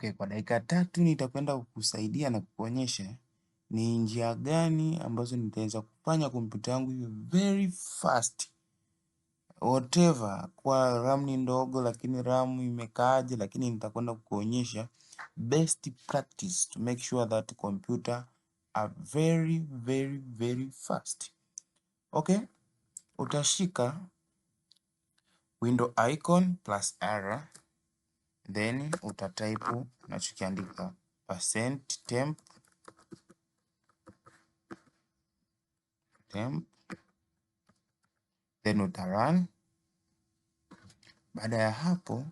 Okay, kwa dakika 3 nitakwenda kukusaidia na kukuonyesha ni njia gani ambazo nitaweza kufanya kompyuta yangu iwe very fast whatever, kwa RAM ni ndogo lakini RAM imekaaje, lakini nitakwenda kukuonyesha best practice to make sure that computer are very fast. Okay, utashika window icon plus R, then utatype unachokiandika %temp then utarun. Baada ya hapo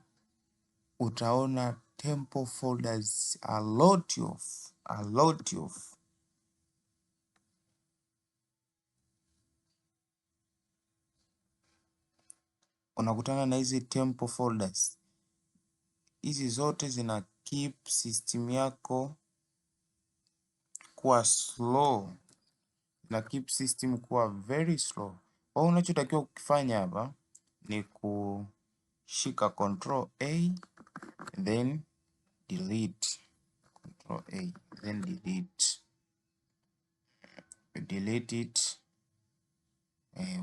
utaona tempo folders a lot of unakutana na hizi tempo folders. Hizi zote zina keep system yako kuwa slow, na keep system kuwa very slow. Kwa hiyo unachotakiwa kukifanya hapa ni kushika control A then delete, control A then delete it.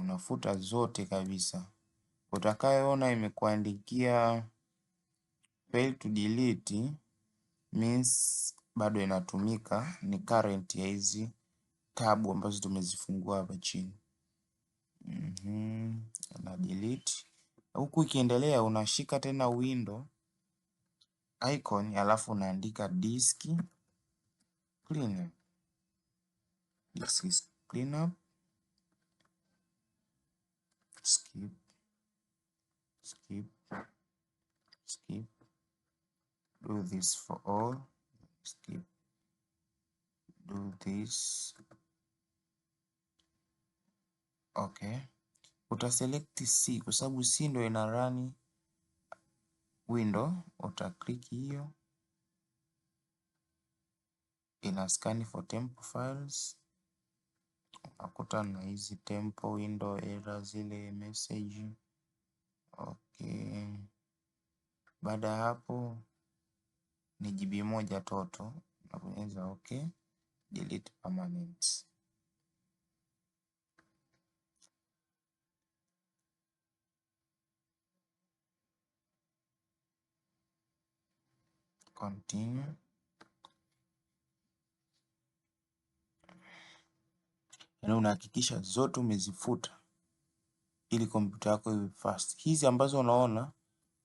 Unafuta zote kabisa. Utakayoona imekuandikia fail to delete means bado inatumika, ni current ya hizi tabu ambazo tumezifungua hapa chini. Na delete. Huku ikiendelea unashika tena window icon alafu unaandika disk cleanup. Disk cleanup. Skip. Do this for all. Skip. Do this. Okay. Utaselect C kwa sababu C ndo ina run window. Utaklik hiyo, ina scan for tempo files. Unakuta na hizi tempo window error zile message. Okay. Baada ya hapo ni GB moja toto, unabonyeza okay, delete permanent. Continue. Na unahakikisha zote umezifuta ili kompyuta yako iwe fast. Hizi ambazo unaona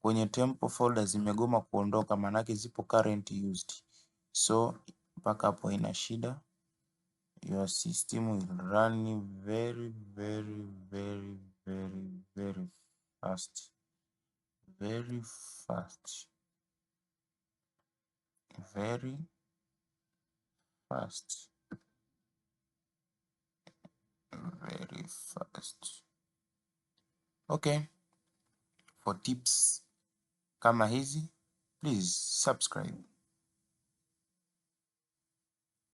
kwenye tempo folder zimegoma kuondoka, maanake zipo current used. So mpaka hapo ina shida. Your system will run very fast. Very fast. Okay. For tips kama hizi, please subscribe.